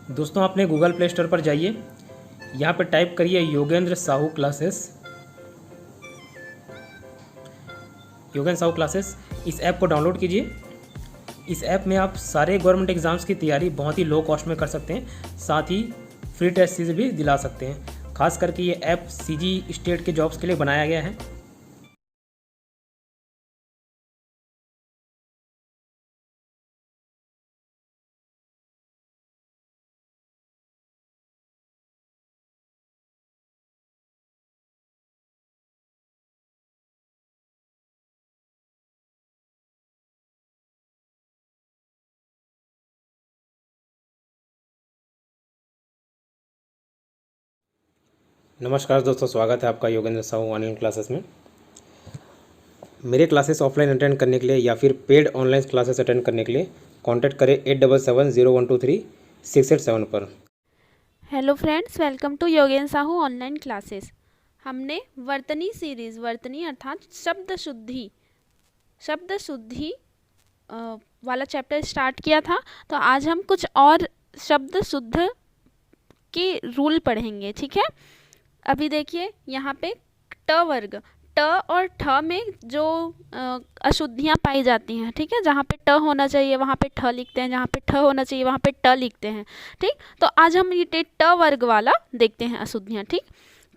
दोस्तों अपने Google play store पर जाइए, यहाँ पर टाइप करिए योगेंद्र साहू क्लासेस। योगेंद्र साहू क्लासेस, इस ऐप को डाउनलोड कीजिए। इस ऐप में आप सारे गवर्नमेंट एग्ज़ाम्स की तैयारी बहुत ही लो कॉस्ट में कर सकते हैं, साथ ही फ्री टेस्ट सीरीज भी दिला सकते हैं। खास करके ये ऐप सीजी स्टेट के जॉब्स के लिए बनाया गया है। नमस्कार दोस्तों, स्वागत है आपका योगेंद्र साहू ऑनलाइन क्लासेस में। मेरे क्लासेस ऑफलाइन अटेंड करने के लिए या फिर पेड ऑनलाइन क्लासेस अटेंड करने के लिए कांटेक्ट करें 8770123687 पर। Hello friends, welcome to Yogendra Sahu online classes. हमने वर्तनी सीरीज़, वर्तनी अर्थात शब्द शुद्धि वाला चैप्टर स्टार्ट किया था। तो आज हम कुछ और शब्द शुद्ध के रूल पढ़ेंगे, ठीक है। अभी देखिए यहाँ पे ट वर्ग, ट और ठ में जो अशुद्धियाँ पाई जाती हैं, ठीक है। जहाँ पे ट होना चाहिए वहाँ पे ठ लिखते हैं, जहाँ पे ठ होना चाहिए वहाँ पे ट लिखते हैं, ठीक। तो आज हम ये ट वर्ग वाला देखते हैं अशुद्धियाँ, ठीक।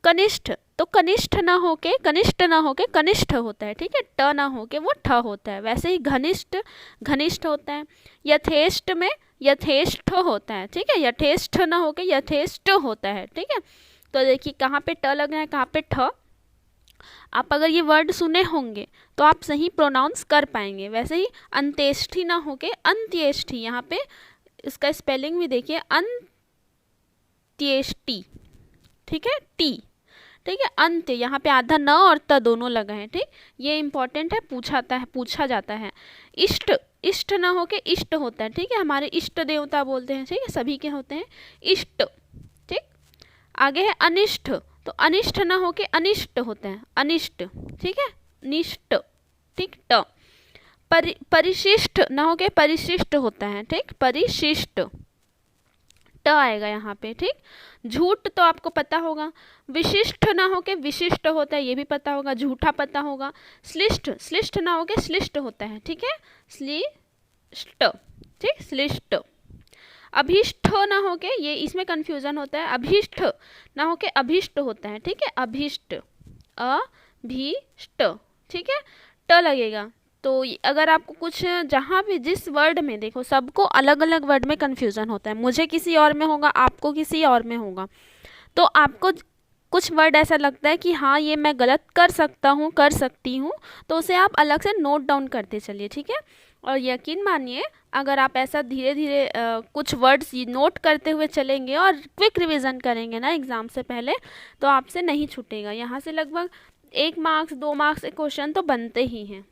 कनिष्ठ, तो कनिष्ठ ना होके कनिष्ठ होता है, ठीक है। ट ना होके वो ठ होता है। वैसे ही घनिष्ठ घनिष्ठ होता है। यथेष्ट में यथेष्ट होता है, ठीक है। यथेष्ट ना होके यथेष्ट होता है, ठीक है। तो देखिए कहाँ पे ट लग रहा है, कहाँ पे ठ। आप अगर ये वर्ड सुने होंगे तो आप सही प्रोनाउंस कर पाएंगे। वैसे ही अंत्येष्टि ना होके अंत्येष्टि, यहाँ पे इसका स्पेलिंग भी देखिए, अंत्येष्टि, ठीक है। टी, ठीक है। अंत्य, यहाँ पे आधा न और त दोनों लगा है, ठीक। ये इंपॉर्टेंट है, पूछा जाता है। इष्ट, इष्ट ना होके इष्ट होता है, ठीक है। हमारे इष्ट देवता बोलते हैं, ठीक है, सभी के होते हैं इष्ट, ठीक। आगे है अनिष्ट, तो अनिष्ट ना होके अनिष्ट होता है, अनिष्ट, ठीक है। निष्ट, ठीक। ट परिशिष्ट ना होके परिशिष्ट होता है, ठीक। परिशिष्ट, ट आएगा यहाँ पे, ठीक। झूठ तो आपको पता होगा। विशिष्ट ना होके विशिष्ट होता है, ये भी पता होगा, झूठा पता होगा। श्लिष्ट, श्लिष्ट ना होके श्लिष्ट होता है, ठीक है। श्लिष्ट, ठीक, श्लिष्ट। अभीष्ट ना होके, ये इसमें कंफ्यूजन होता है, अभीष्ट ना होके अभीष्ट होता है, ठीक है। अभीष्ट, अभीष्ट, ठीक है। ट लगेगा। तो अगर आपको कुछ, जहाँ भी जिस वर्ड में देखो, सबको अलग अलग वर्ड में कंफ्यूजन होता है। मुझे किसी और में होगा, आपको किसी और में होगा। तो आपको कुछ वर्ड ऐसा लगता है कि हाँ ये मैं गलत कर सकता हूँ, कर सकती हूँ, तो उसे आप अलग से नोट डाउन करते चलिए, ठीक है। और यकीन मानिए, अगर आप ऐसा धीरे धीरे कुछ वर्ड्स नोट करते हुए चलेंगे और क्विक रिवीजन करेंगे ना एग्ज़ाम से पहले, तो आपसे नहीं छूटेगा। यहाँ से लगभग 1 मार्क्स 2 मार्क्स के क्वेश्चन तो बनते ही हैं,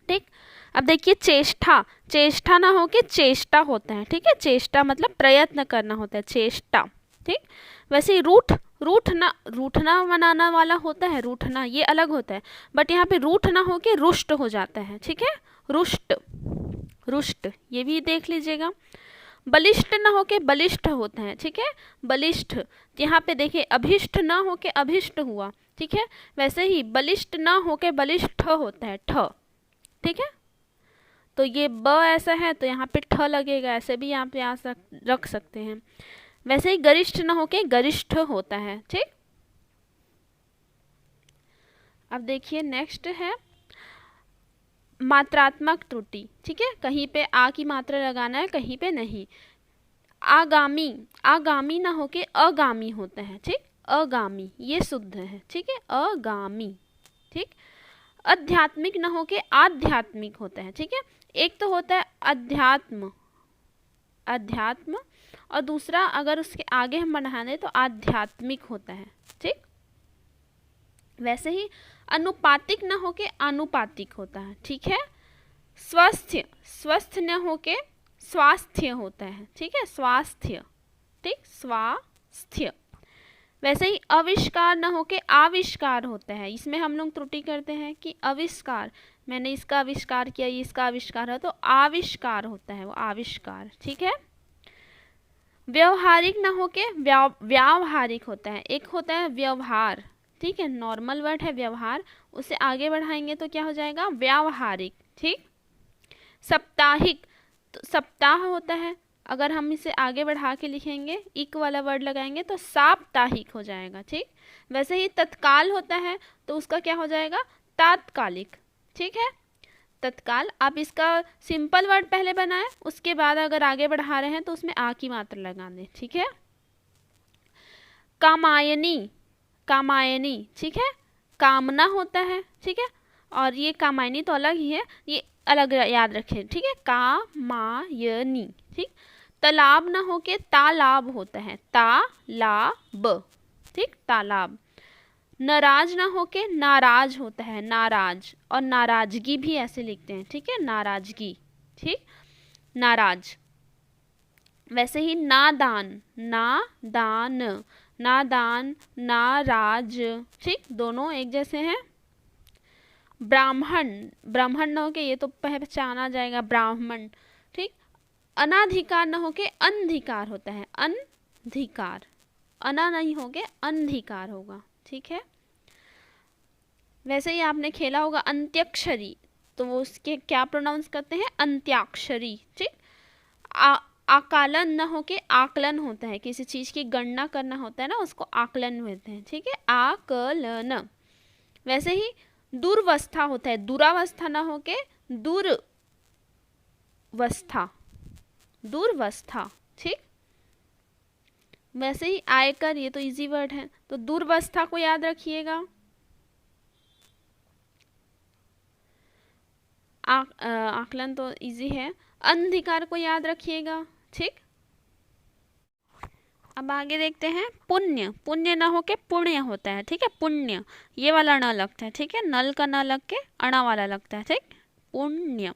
ठीक। अब देखिए चेष्टा, चेष्टा ना होके चेष्टा होता है, ठीक है। चेष्टा मतलब प्रयत्न करना होता है, चेष्टा, ठीक। वैसे ही रूठना मनाना वाला होता है, रूठना ये अलग होता है, बट यहाँ पे रूठ ना होके रुष्ट हो जाता है, ठीक है। रुष्ट, रुष्ट, ये भी देख लीजिएगा। बलिष्ठ ना होके बलिष्ठ होता है, ठीक है। बलिष्ठ, यहाँ पे देखिए अभिष्ट ना होके अभिष्ट हुआ, ठीक है। वैसे ही बलिष्ठ ना होके बलिष्ठ होता है, ठ, ठीक है। तो ये ब ऐसा है तो यहाँ पे ठ लगेगा, ऐसे भी यहाँ पे रख सकते हैं। वैसे ही गरिष्ठ न होके गरिष्ठ होता है, ठीक। अब देखिए नेक्स्ट है मात्रात्मक त्रुटि, ठीक है। कहीं पे आ की मात्रा लगाना है, कहीं पे नहीं। आगामी, आगामी ना होके अगामी होता है, ठीक। अगामी ये शुद्ध है, ठीक है। अगामी, ठीक। आध्यात्मिक न होके आध्यात्मिक होता है, ठीक है। एक तो होता है अध्यात्म, अध्यात्म, और दूसरा अगर उसके आगे हम बढ़ाने तो आध्यात्मिक होता है, ठीक। वैसे ही अनुपातिक न होके आनुपातिक होता है, ठीक है। स्वस्थ, स्वस्थ न होके स्वास्थ्य होता है, ठीक है। स्वास्थ्य, ठीक, स्वास्थ्य। वैसे ही आविष्कार न होके आविष्कार होता है। इसमें हम लोग त्रुटि करते हैं कि आविष्कार, मैंने इसका आविष्कार किया, ये इसका आविष्कार है, तो आविष्कार होता है वो, आविष्कार, ठीक है। व्यवहारिक ना होके व्यावहारिक होता है। एक होता है व्यवहार, ठीक है, नॉर्मल वर्ड है व्यवहार, उसे आगे बढ़ाएंगे तो क्या हो जाएगा व्यावहारिक, ठीक। साप्ताहिक, तो सप्ताह होता है, अगर हम इसे आगे बढ़ा के लिखेंगे इक वाला वर्ड लगाएंगे तो साप्ताहिक हो जाएगा, ठीक। वैसे ही तत्काल होता है तो उसका क्या हो जाएगा तात्कालिक, ठीक है। तत्काल, आप इसका सिंपल वर्ड पहले बनाएं, उसके बाद अगर आगे बढ़ा रहे हैं तो उसमें आ की मात्रा लगा दें, ठीक है। कामायनी, कामायनी, ठीक है, कामना होता है, ठीक है, और ये कामायनी तो अलग ही है, ये अलग याद रखें, ठीक है, कामायनी, ठीक। तालाब ना होके तालाब होता है, तालाब, ठीक, तालाब। नाराज ना होके नाराज होता है, नाराज, और नाराजगी भी ऐसे लिखते हैं, ठीक है, नाराजगी, ठीक, नाराज। वैसे ही नादान, नादान, नादान, नाराज, ठीक, दोनों एक जैसे हैं। ब्राह्मण, ब्राह्मण न होके ये तो पहचाना जाएगा ब्राह्मण, ठीक। अनाधिकार न होके अंधिकार होता है, अंधिकार, अना नहीं होके अंधिकार होगा, ठीक है। वैसे ही आपने खेला होगा अंत्याक्षरी, तो वो उसके क्या प्रोनाउंस करते हैं अंत्याक्षरी, ठीक। आकलन न होके आकलन होता है, किसी चीज की गणना करना होता है ना, उसको आकलन कहते हैं, ठीक है, आकलन। वैसे ही दुर्वस्था होता है, दुरावस्था ना होके दुर्वस्था, दुर्वस्था, ठीक। वैसे ही आयकर, ये तो इजी वर्ड है, तो दुर्वस्था को याद रखिएगा। आकलन तो इजी है। अंधिकार को याद रखिएगा, ठीक। अब आगे देखते हैं पुण्य, पुण्य न होके पुण्य होता है, ठीक है, पुण्य, ये वाला न लगता है, ठीक है, नल का न लग के अणा वाला लगता है, ठीक, पुण्य।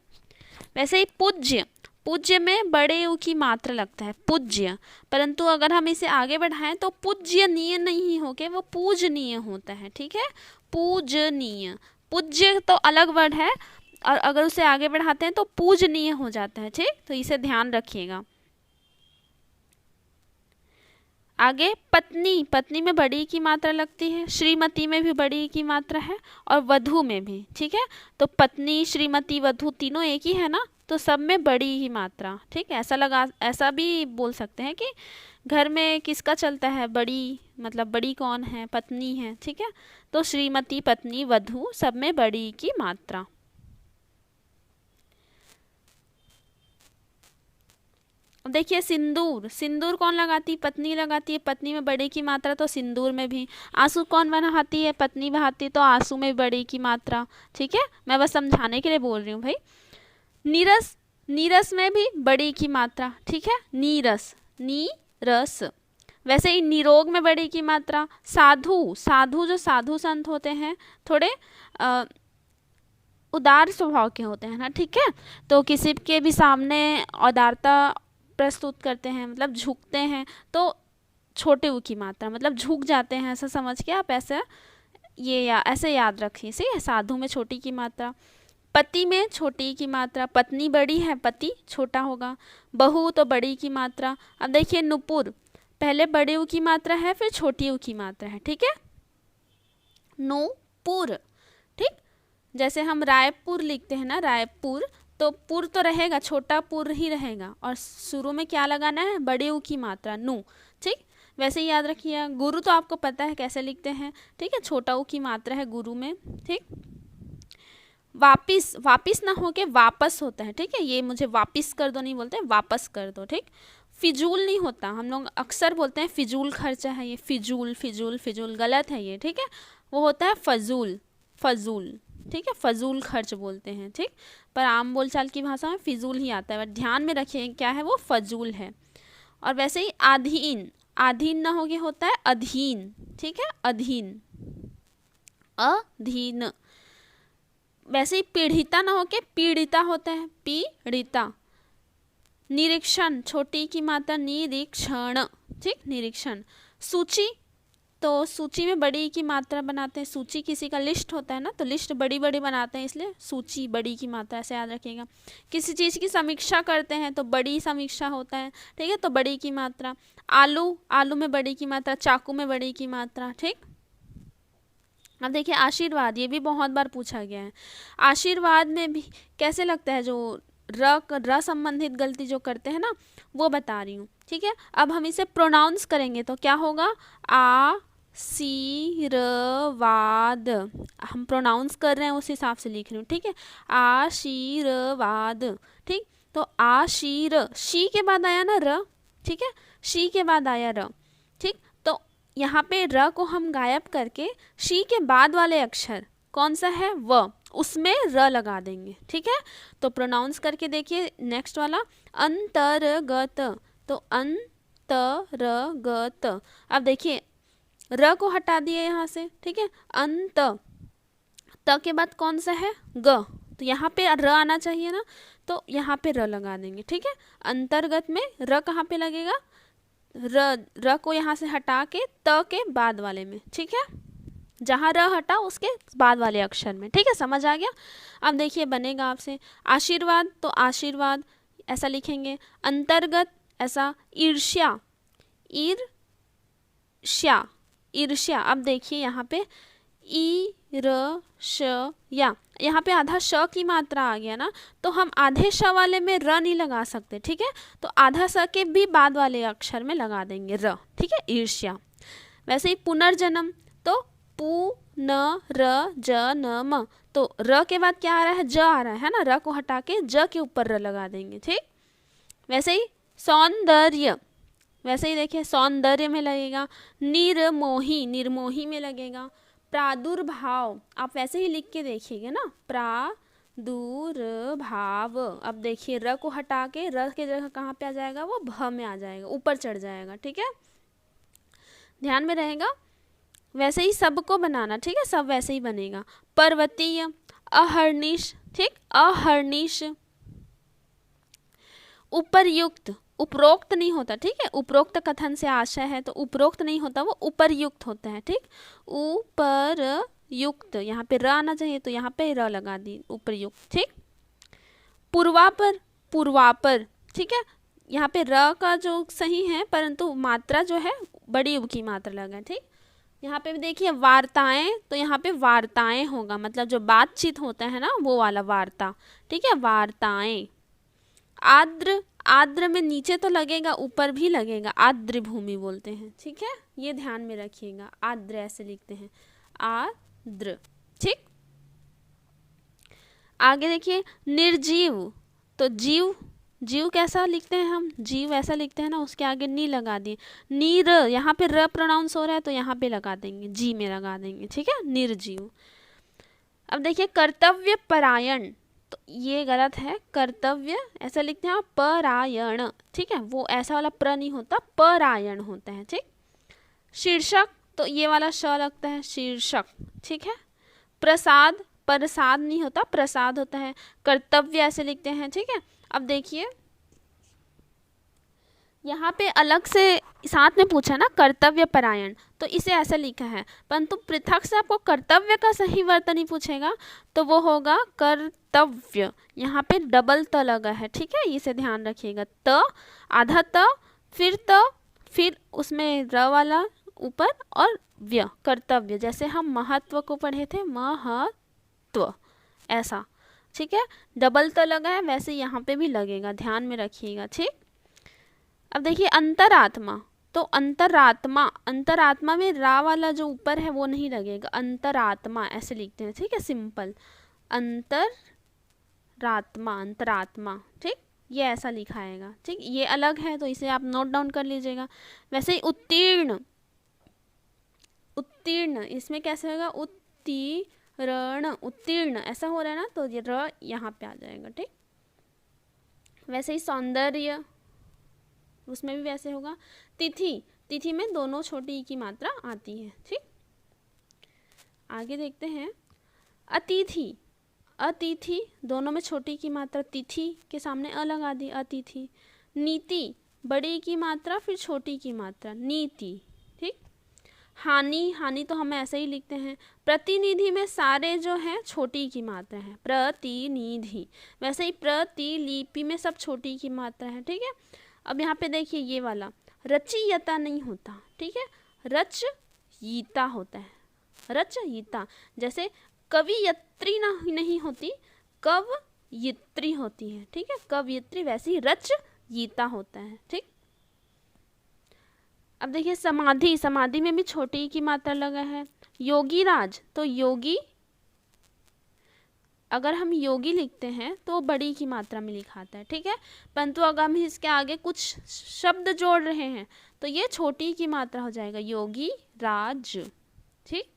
वैसे ही पूज्य, पूज्य में बड़े ऊ की मात्रा लगता है पूज्य, परंतु अगर हम इसे आगे बढ़ाएं तो पूज्यनीय नहीं होके वो पूजनीय होता है, ठीक है, पूजनीय। पूज्य तो अलग वर्ड है, और अगर उसे आगे बढ़ाते हैं तो पूजनीय हो जाता है, ठीक, तो इसे ध्यान रखिएगा। आगे पत्नी, पत्नी में बड़ी की मात्रा लगती है, श्रीमती में भी बड़ी की मात्रा है, और वधु में भी, ठीक है, तो पत्नी, श्रीमती, वधु तीनों एक ही है ना, तो सब में बड़ी ही मात्रा, ठीक, ऐसा भी बोल सकते हैं कि घर में किसका चलता है बड़ी, मतलब बड़ी कौन है, पत्नी है, ठीक है, तो श्रीमती, पत्नी, वधु सब में बड़ी की मात्रा। देखिए सिंदूर, सिंदूर कौन लगाती, पत्नी लगाती है, पत्नी में बड़े की मात्रा तो सिंदूर में भी। आंसू कौन बहाती है, पत्नी बहाती, तो आंसू में बड़े की मात्रा, ठीक है, मैं बस समझाने के लिए बोल रही हूँ भाई। नीरस, नीरस में भी बड़ी की मात्रा, ठीक है, नीरस, नीरस। वैसे ही निरोग में बड़ी की मात्रा। साधु, साधु जो साधु संत होते हैं थोड़े उदार स्वभाव के होते हैं ना, ठीक है, तो किसी के भी सामने उदारता प्रस्तुत करते हैं, मतलब झुकते हैं, तो छोटे ऊ की मात्रा, मतलब झुक जाते हैं, ऐसा समझ के आप ऐसे ऐसे याद रखिए, सही है, साधु में छोटी की मात्रा। पति में छोटी की मात्रा, पत्नी बड़ी है, पति छोटा होगा। बहू तो बड़ी की मात्रा। अब देखिए नुपुर, पहले बड़े ऊ की मात्रा है, फिर छोटी ऊ की मात्रा है, ठीक है, नुपुर, ठीक। जैसे हम रायपुर लिखते हैं ना, रायपुर, तो पुर तो रहेगा, छोटा पुर ही रहेगा, और शुरू में क्या लगाना है बड़े ऊ की मात्रा, नु, ठीक। वैसे ही याद रखिए गुरु, तो आपको पता है कैसे लिखते हैं, ठीक है, छोटा ऊ की मात्रा है गुरु में, ठीक। वापिस, वापिस ना होके वापस होता है, ठीक है, ये मुझे वापिस कर दो नहीं बोलते, वापस कर दो, ठीक। फिजूल नहीं होता, हम लोग अक्सर बोलते हैं फिजूल खर्चा है, ये फिजूल, फिजूल, फिजूल गलत है ये, ठीक है, वो होता है फजूल, फजूल, ठीक है, फजूल खर्च बोलते हैं, ठीक, पर आम बोलचाल की भाषा में फिजूल ही आता है, बट ध्यान में रखिए क्या है वो फजूल है। और वैसे ही अधीन, अधीन ना होके होता है अधीन, ठीक है, अधीन, अधीन। वैसे ही पीड़िता ना होके पीड़िता होता है, पीड़िता। निरीक्षण, छोटी की मात्रा निरीक्षण, ठीक, निरीक्षण। सूची, तो सूची में बड़ी की मात्रा बनाते हैं। सूची किसी का लिस्ट होता है ना, तो लिस्ट बड़ी बड़ी बनाते हैं, इसलिए सूची बड़ी की मात्रा, ऐसे याद रखिएगा। किसी चीज़ की समीक्षा करते हैं तो बड़ी समीक्षा होता है, ठीक है, तो बड़ी की मात्रा। आलू, आलू में बड़ी की मात्रा, चाकू में बड़ी की मात्रा, ठीक। अब देखिए आशीर्वाद, ये भी बहुत बार पूछा गया है। आशीर्वाद में भी कैसे लगता है, जो र संबंधित गलती जो करते हैं ना, वो बता रही हूँ, ठीक है। अब हम इसे प्रोनाउंस करेंगे तो क्या होगा, आशीर्वाद। हम प्रोनाउंस कर रहे हैं उस हिसाब से लिख रही हूँ, ठीक है। आशीर्वाद, ठीक। तो आशीर, शी के बाद आया ना र, ठीक है, शी के बाद आया र, ठीक। तो यहाँ पे र को हम गायब करके शी के बाद वाले अक्षर कौन सा है, व, उसमें र लगा देंगे, ठीक है। तो प्रोनाउंस करके देखिए नेक्स्ट वाला, अंतर्गत। तो अंतर्गत, अब देखिए र को हटा दिए यहाँ से, ठीक है। अंत, त के बाद कौन सा है, ग, तो यहाँ पे र आना चाहिए ना, तो यहाँ पे र लगा देंगे, ठीक है। अंतर्गत में र कहाँ पे लगेगा, र को यहाँ से हटा के त के बाद वाले में, ठीक है, जहाँ र हटा उसके बाद वाले अक्षर में, ठीक है, समझ आ गया। अब देखिए बनेगा आपसे आशीर्वाद, तो आशीर्वाद ऐसा लिखेंगे, अंतर्गत ऐसा, ईर्ष्या, ईर्ष्या, ईर्ष्या। अब देखिए यहाँ पे ईर्ष्या, यहाँ पे आधा श की मात्रा आ गया ना, तो हम आधे श वाले में र नहीं लगा सकते, ठीक है, तो आधा स के भी बाद वाले अक्षर में लगा देंगे र, ठीक है, ईर्ष्या। वैसे ही पुनर्जन्म, तो पुनर्जन्म, तो र के बाद क्या आ रहा है, ज आ रहा है ना, र को हटा के ज के ऊपर र लगा देंगे, ठीक। वैसे ही सौंदर्य, वैसे ही देखिए सौंदर्य में लगेगा, निर्मोही, निर्मोही में लगेगा। प्रादुर्भाव, आप वैसे ही लिख के देखिएगा ना, प्रादुर्भाव। अब देखिए र को हटा के र के जगह कहाँ पे आ जाएगा, वो भ में आ जाएगा, ऊपर चढ़ जाएगा, ठीक है, ध्यान में रहेगा। वैसे ही सबको बनाना, ठीक है, सब वैसे ही बनेगा। पर्वतीय, अहर्निश, ठीक, अहर्निश। उपरयुक्त, उपरोक्त नहीं होता, ठीक है, उपरोक्त कथन से आशय है तो उपरोक्त नहीं होता, वो उपरयुक्त होता है, ठीक। उपरयुक्त, यहाँ पे र आना चाहिए तो यहाँ पे र लगा दी, उपरयुक्त, ठीक। पूर्वापर, पूर्वापर, ठीक है, यहाँ पे र का जो सही है, परंतु मात्रा जो है बड़ी उ की मात्रा लगा है, ठीक। यहाँ पे भी देखिए वार्ताएं, तो यहाँ पे वार्ताएं होगा, मतलब जो बातचीत होता है ना, वो वाला वार्ता, ठीक है, वार्ताएं। आर्द्र, आर्द्र में नीचे तो लगेगा, ऊपर भी लगेगा, आर्द्र भूमि बोलते हैं, ठीक है, ये ध्यान में रखिएगा, आर्द्र ऐसे लिखते हैं, आर्द्र, ठीक। आगे देखिए निर्जीव, तो जीव, जीव कैसा लिखते हैं हम, जीव ऐसा लिखते हैं ना, उसके आगे नी लगा दिए, नीर, यहाँ पे र प्रोनाउंस हो रहा है तो यहाँ पे लगा देंगे, जी में लगा देंगे, ठीक है, निर्जीव। अब देखिए कर्तव्य परायण, तो ये गलत है, कर्तव्य ऐसा लिखते हैं आप परायण, ठीक है, वो ऐसा वाला प्र नहीं होता, परायण होता है, ठीक। शीर्षक, तो ये वाला श लगता है, शीर्षक, ठीक है। प्रसाद, प्रसाद नहीं होता, प्रसाद होता है। कर्तव्य ऐसे लिखते हैं, ठीक है। अब देखिए यहाँ पे अलग से साथ में पूछा ना कर्तव्य परायण, तो इसे ऐसा लिखा है, परंतु पृथक से आपको कर्तव्य का सही वर्तन नहीं पूछेगा तो वो होगा कर्तव्य, यहाँ पे डबल त लगा है, ठीक है, इसे ध्यान रखिएगा, त, आधा त, फिर उसमें र वाला ऊपर और व्य, कर्तव्य, जैसे हम महत्व को पढ़े थे, महत्व, ऐसा, ठीक है, डबल त लगा है, वैसे यहाँ पे भी लगेगा, ध्यान में रखिएगा, ठीक। अब देखिए अंतरात्मा, तो अंतरात्मा, अंतरात्मा में रा वाला जो ऊपर है वो नहीं लगेगा, अंतरात्मा ऐसे लिखते हैं, ठीक है, सिंपल, अंतरात्मा, अंतरात्मा, ठीक, ये ऐसा लिखाएगा, ठीक, ये अलग है तो इसे आप नोट डाउन कर लीजिएगा। वैसे ही उत्तीर्ण, उत्तीर्ण, इसमें कैसे होगा, उत्तीर्ण, उत्तीर्ण ऐसा हो रहा है ना, तो ये र यहाँ पे आ जाएगा, ठीक। वैसे ही सौंदर्य, उसमें भी वैसे होगा। तिथि, तिथि में दोनों छोटी ई की मात्रा आती है, ठीक। आगे देखते हैं अतिथि, अतिथि दोनों में छोटी की मात्रा, तिथि के सामने अ लगा दी, अतिथि। नीति, बड़ी की मात्रा फिर छोटी की मात्रा, नीति, ठीक। हानि, हानि तो हम ऐसे ही लिखते हैं। प्रतिनिधि में सारे जो हैं छोटी की मात्रा है, प्रतिनिधि। वैसे ही प्रतिलिपि में सब छोटी की मात्रा है, ठीक है। अब यहाँ पे देखिए ये वाला रचयिता नहीं होता, ठीक है, रचयिता होता है, रचयिता। जैसे कवियत्री नहीं होती, कवयित्री होती है, ठीक है, कवयित्री। वैसे ही रचयिता होता है, ठीक। अब देखिए समाधि, समाधि में भी छोटी की मात्रा लगा है। योगी राज, तो योगी, अगर हम योगी लिखते हैं तो बड़ी की मात्रा में लिखाता है, ठीक है। परंतु अगर हम इसके आगे कुछ शब्द जोड़ रहे हैं तो ये छोटी की मात्रा हो जाएगा, योगी राज, ठीक।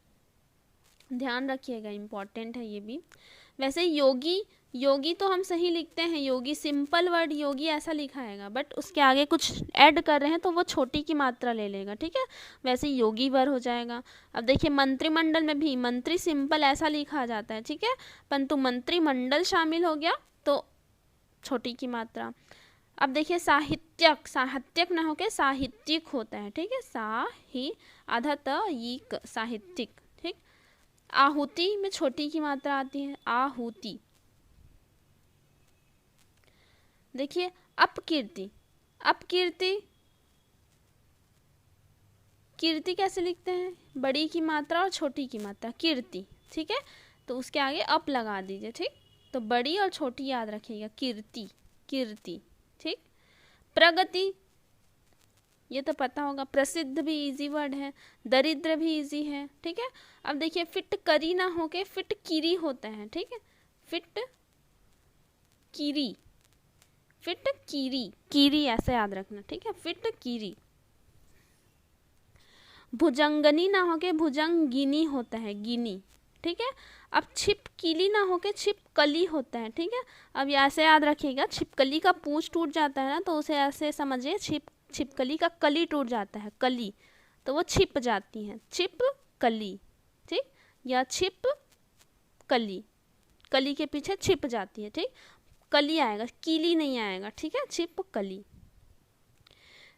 ध्यान रखिएगा, इम्पॉर्टेंट है ये भी। वैसे योगी, योगी तो हम सही लिखते हैं, योगी सिंपल वर्ड योगी ऐसा लिखा है, बट उसके आगे कुछ ऐड कर रहे हैं तो वो छोटी की मात्रा ले लेगा, ठीक है। वैसे योगी वर हो जाएगा। अब देखिए मंत्रिमंडल में भी मंत्री सिंपल ऐसा लिखा जाता है, ठीक है, परंतु मंत्रिमंडल शामिल हो गया तो छोटी की मात्रा। अब देखिए साहित्यक, साहित्यक ना होके साहित्यिक होता है, ठीक है, आधा त साहित्यिक, ठीक। आहुति में छोटी की मात्रा आती है, आहुति। देखिए अपकीर्ति, अपकीर्ति, कीर्ति कैसे लिखते हैं, बड़ी की मात्रा और छोटी की मात्रा, कीर्ति, ठीक है, तो उसके आगे अप लगा दीजिए, ठीक। तो बड़ी और छोटी याद रखिएगा, कीर्ति, कीर्ति, ठीक। प्रगति, ये तो पता होगा, प्रसिद्ध भी इजी वर्ड है, दरिद्र भी इजी है, ठीक है। अब देखिए फिट करी ना होके फिट कीरी होता है, ठीक है, फिट कीरी, फिट कीरी, कीरी ऐसे याद रखना, ठीक है, फिट कीरी। भुजंगनी ना होके भुजंगिनी होता है, गिनी, ठीक है। अब छिपकली ना होके छिपकली होता है, ठीक है। अब ये ऐसे याद रखिएगा, छिपकली का पूंछ टूट जाता है ना तो उसे ऐसे समझिए, छिपकली का कली टूट जाता है, कली, तो वो छिप जाती है, छिपकली, ठीक, या छिपकली, कली के पीछे छिप जाती है, ठीक। कली आएगा, कीली नहीं आएगा, ठीक है, छिपकली।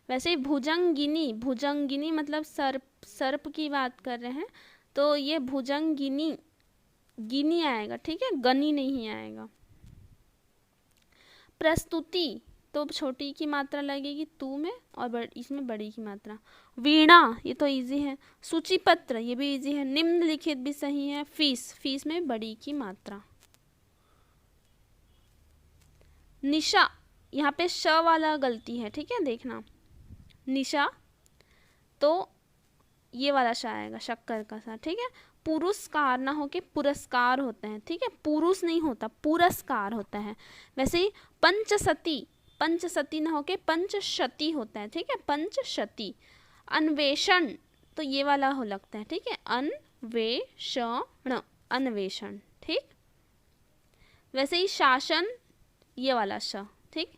वैसे ही भुजंगिनी, भुजंगिनी मतलब सर्प, सर्प की बात कर रहे हैं तो ये भुजंगिनी, गिनी आएगा, ठीक है, गनी नहीं आएगा। प्रस्तुति, तो छोटी की मात्रा लगेगी तू में और इसमें बड़ी की मात्रा। वीणा, ये तो इजी है। सूचीपत्र, ये भी इजी है। निम्नलिखित भी सही है। फीस, फीस में बड़ी की मात्रा। निशा, यहाँ पे श वाला गलती है, ठीक है, देखना, निशा तो ये वाला श आएगा, शक्कर का सा, ठीक है। पुरस्कार ना होके पुरस्कार होता है, ठीक है, पुरुष नहीं होता, पुरस्कार होता है। वैसे ही पंचसती, पंचसती ना होके पंचशती होता है, ठीक है, पंचशती। अन्वेषण, तो ये वाला हो लगता है, ठीक है, अन्वेषण, अन्वेषण, ठीक। वैसे ही शासन, ये वाला श, ठीक।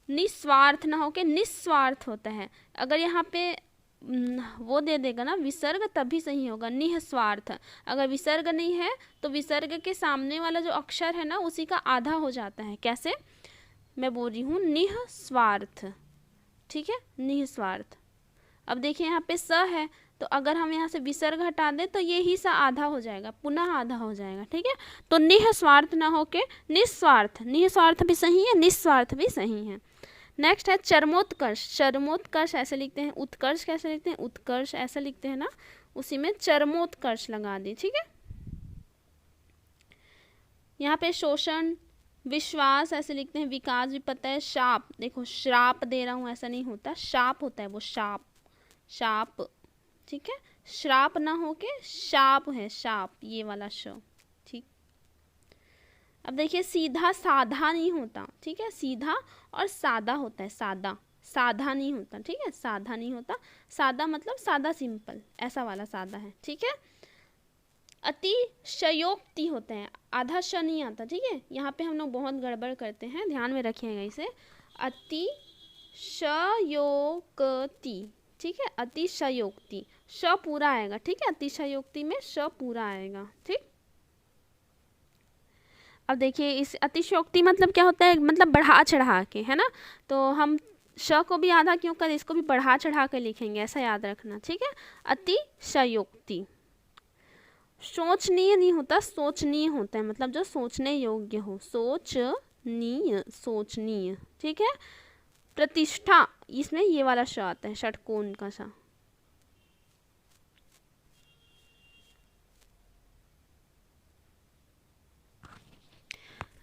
निस्वार्थ ना होके निस्वार्थ होता है। अगर यहाँ पे वो दे देगा ना विसर्ग तभी सही होगा, निस्वार्थ। अगर विसर्ग नहीं है तो विसर्ग के सामने वाला जो अक्षर है ना उसी का आधा हो जाता है। कैसे, मैं बोल रही हूँ निस्वार्थ, ठीक है, निस्वार्थ। अब देखिए यहाँ पे स है तो अगर हम यहाँ से विसर्ग हटा दें तो ये ही सा आधा हो जाएगा, पुनः आधा हो जाएगा, ठीक है। तो निस्वार्थ ना होके निस्वार्थ, निस्वार्थ भी सही है, निस्वार्थ भी सही है। नेक्स्ट है चरमोत्कर्ष, चरमोत्कर्ष ऐसे लिखते हैं। उत्कर्ष कैसे लिखते हैं, उत्कर्ष ऐसे लिखते हैं ना, उसी में चरमोत्कर्ष लगा दी, ठीक है। यहाँ पे शोषण, विश्वास ऐसे लिखते हैं। विकास भी पता है। शाप, देखो श्राप दे रहा हूँ ऐसा नहीं होता, शाप होता है वो, शाप, शाप, ठीक है। श्राप ना होके शाप है, शाप, ये वाला श, ठीक। अब देखिए सीधा साधा नहीं होता, ठीक है, सीधा और सादा होता है, सादा, साधा नहीं होता, ठीक है, साधा नहीं होता। सादा मतलब सादा सिंपल, ऐसा वाला सादा है, ठीक है। अतिशयोक्ति होते हैं, आधा श नहीं आता, ठीक है। यहाँ पे हम लोग बहुत गड़बड़ करते हैं, ध्यान में रखिएगा इसे। अतिशयोक्ति, ठीक है, अतिशयोक्ति, श पूरा आएगा, ठीक है, अतिशयोक्ति में श पूरा आएगा, ठीक। अब देखिए इस अतिशयोक्ति मतलब क्या होता है, मतलब बढ़ा चढ़ा के, है ना। तो हम श को भी आधा क्यों कर, इसको भी बढ़ा चढ़ा कर लिखेंगे, ऐसा याद रखना, ठीक है। अतिशयोक्ति। सोचनीय नहीं होता, सोचनीय होता है, मतलब जो सोचने योग्य हो, सोचनीय, सोचनीय, ठीक है। प्रतिष्ठा, इसमें ये वाला श आता है, षटकोण का श।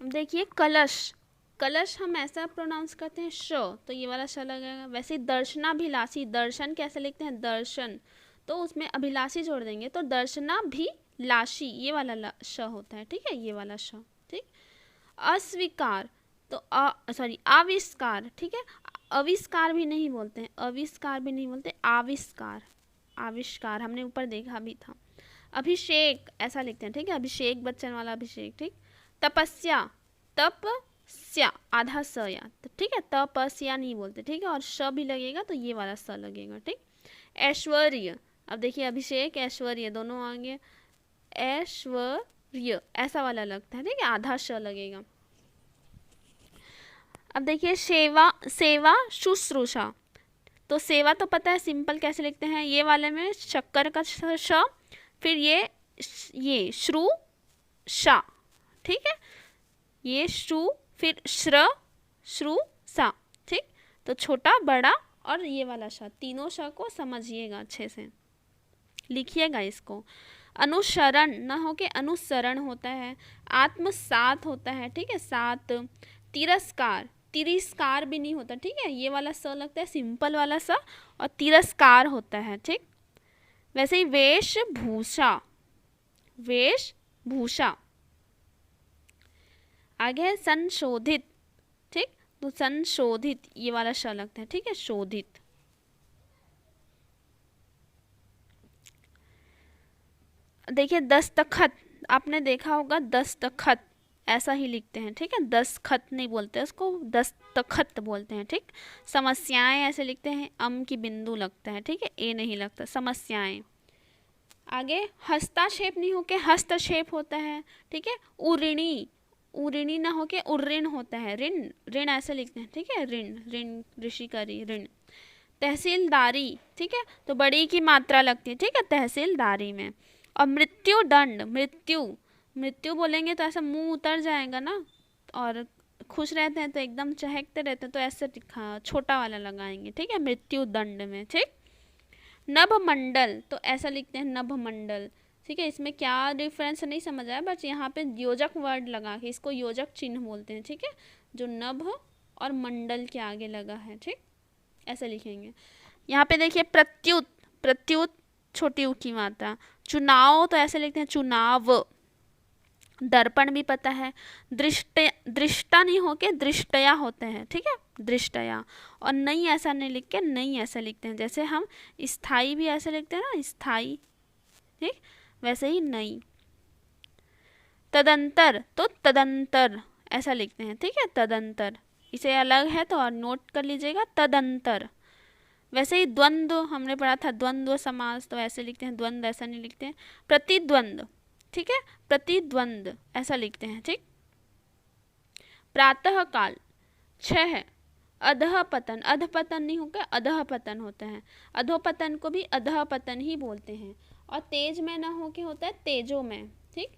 अब देखिए कलश, कलश हम ऐसा प्रोनाउंस करते हैं श, तो ये वाला श लगेगा। वैसे दर्शनाभिलाषी, दर्शन कैसे लिखते हैं, दर्शन, तो उसमें अभिलाषी जोड़ देंगे, तो दर्शनाभिलाषी, ये वाला श होता है, ठीक है, ये वाला श, ठीक। अस्वीकार, तो आविष्कार, ठीक है। आविष्कार भी नहीं बोलते हैं, आविष्कार भी नहीं बोलते, आविष्कार, आविष्कार हमने ऊपर देखा भी था। अभिषेक ऐसा लिखते हैं, ठीक है, अभिषेक बच्चन वाला अभिषेक, ठीक। तपस्या, तपस्या, आधा स या, ठीक है, तपस्या नहीं बोलते, ठीक है, और श भी लगेगा तो ये वाला स लगेगा, ठीक। ऐश्वर्य, अब देखिए अभिषेक ऐश्वर्य दोनों आगे, ऐश्वर्य ऐसा वाला लगता है, ठीक है, आधा श लगेगा। अब देखिए सेवा, सेवा शुश्रूषा, तो सेवा तो पता है सिंपल कैसे लिखते हैं, ये वाले में शक्कर का श, फिर ये श्रु शा, ठीक है, ये श्रु, फिर श्र, श्रु सा, ठीक। तो छोटा बड़ा और ये वाला श, तीनों श को समझिएगा अच्छे से, लिखिएगा इसको। अनुसरण न हो के अनुसरण होता है, आत्मसात होता है, ठीक है, सात। तिरस्कार, तिरस्कार भी नहीं होता, ठीक है, ये वाला स लगता है सिंपल वाला स, और तिरस्कार होता है, ठीक। वैसे ही वेशभूषा, वेशभूषा, आगे है संशोधित, ठीक, तो संशोधित ये वाला श लगता है, ठीक है, शोधित। देखिए दस्तखत, आपने देखा होगा दस्तखत ऐसा ही लिखते हैं, ठीक है, दस्तखत नहीं बोलते उसको, दस्तखत बोलते हैं, ठीक। समस्याएं ऐसे लिखते हैं, अम की बिंदु लगता है, ठीक है, ए नहीं लगता, समस्याएं। आगे हस्ताक्षेप नहीं होके हस्तक्षेप होता है, ठीक है। उऋणी, उऋणी ना होके उऋण होता है, ऋण, ऋण ऐसे लिखते हैं, ठीक है, ऋण, ऋण ऋषि करी, ऋण। तहसीलदारी, ठीक है, तो बड़ी की मात्रा लगती है, ठीक है, तहसीलदारी में। और मृत्यु दंड, मृत्यु, मृत्यु बोलेंगे तो ऐसा मुंह उतर जाएगा ना, और खुश रहते हैं तो एकदम चहकते रहते हैं तो ऐसे छोटा वाला लगाएंगे, ठीक है, मृत्यु दंड में, ठीक। नभमंडल, तो ऐसा लिखते हैं नभमंडल, ठीक है, इसमें क्या डिफरेंस नहीं समझ आया, बट यहाँ पे योजक वर्ड लगा के इसको योजक चिन्ह बोलते हैं, ठीक है, जो नभ और मंडल के आगे लगा है, ठीक, ऐसे लिखेंगे। यहाँ पे देखिए प्रत्युत, प्रत्युत छोटी ऊ की मात्रा। चुनाव, तो ऐसे लिखते हैं चुनाव। दर्पण भी पता है। दृष्टा नहीं होके दृष्टया होते हैं, ठीक है, दृष्टया। और नहीं ऐसा नहीं लिख के नहीं ऐसा लिखते हैं, जैसे हम स्थाई भी ऐसे लिखते हैं ना, स्थाई, ठीक, वैसे ही नहीं। तदंतर, तो तदंतर ऐसा लिखते हैं, ठीक है, तदंतर, इसे अलग है तो और नोट कर लीजिएगा, तदंतर। वैसे ही द्वंद्व हमने पढ़ा था, द्वंद्व समास, तो ऐसे लिखते हैं, द्वंद्व ऐसा नहीं लिखते हैं। प्रतिद्वंद, ठीक है, प्रतिद्वंद ऐसा लिखते हैं, ठीक। प्रातः काल, 6 है। अधः पतन, अध पतन नहीं होकर अधः पतन होता है, अधोपतन को भी अधः पतन ही बोलते हैं। और तेज में ना होके होता है तेजो में, ठीक,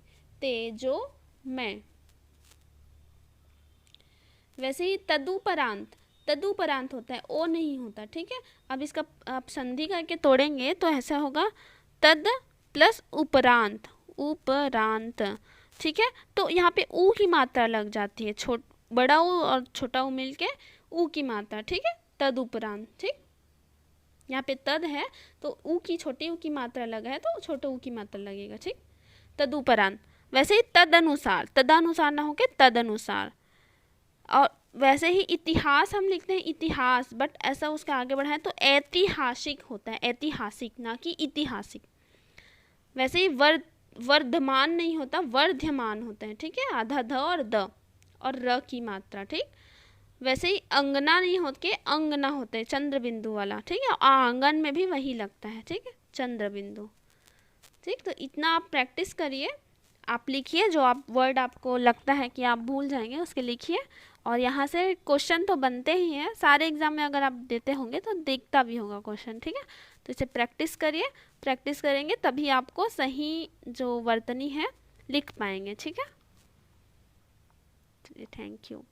तेजो में। वैसे ही तदुपरांत, तदुपरांत होता है, ओ नहीं होता, ठीक है। अब इसका आप संधि करके तोड़ेंगे तो ऐसा होगा तद प्लस उपरांत, उपरांत, ठीक है। तो यहाँ पे ऊ की मात्रा लग जाती है, बड़ा ऊ और छोटा ऊ मिलके ऊ की मात्रा, ठीक है, तद उपरांत, ठीक। यहाँ पे तद है तो ऊ की छोटी ऊ की मात्रा लगा है तो छोटे ऊ की मात्रा लगेगा, ठीक, तदुपरांत। वैसे ही तदनुसार, तदनुसार ना होके तदनुसार। और वैसे ही इतिहास हम लिखते हैं इतिहास, बट ऐसा उसके आगे बढ़ाएं तो ऐतिहासिक होता है, ऐतिहासिक ना कि ऐतिहासिक। वैसे ही वर्धमान नहीं होता, वर्ध्यमान होता है, ठीक है, आधा ध और द और र की मात्रा, ठीक। वैसे ही अंगना नहीं होते अंगना होते हैं, चंद्र बिंदु वाला, ठीक है, आंगन में भी वही लगता है, ठीक है, चंद्र बिंदु, ठीक। तो इतना आप प्रैक्टिस करिए, आप लिखिए, जो आप वर्ड आपको लगता है कि आप भूल जाएंगे उसके लिखिए, और यहाँ से क्वेश्चन तो बनते ही हैं, सारे एग्जाम में अगर आप देते होंगे तो देखता भी होगा क्वेश्चन, ठीक है। तो इसे प्रैक्टिस करिए, प्रैक्टिस करेंगे तभी आपको सही जो वर्तनी है लिख पाएंगे, ठीक है। चलिए, थैंक यू।